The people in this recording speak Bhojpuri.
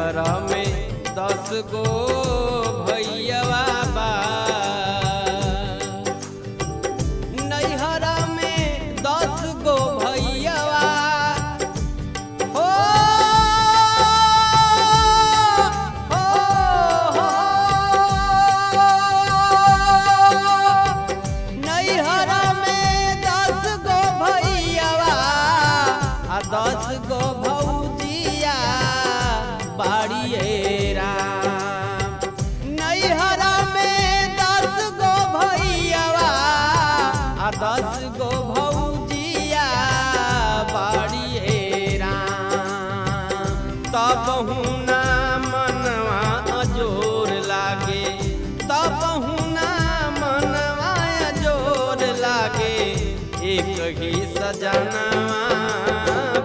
नैहर में 10 गो भैयावा बा। नैहर में 10 गो भैयावा हो, नैहर में 10 गो भैयावा आ 10 गो भौजिया बाड़िए राम। नैहर में 10 गो भैयावा आ 10 गो भौजिया बाड़िए राम। तब हूँ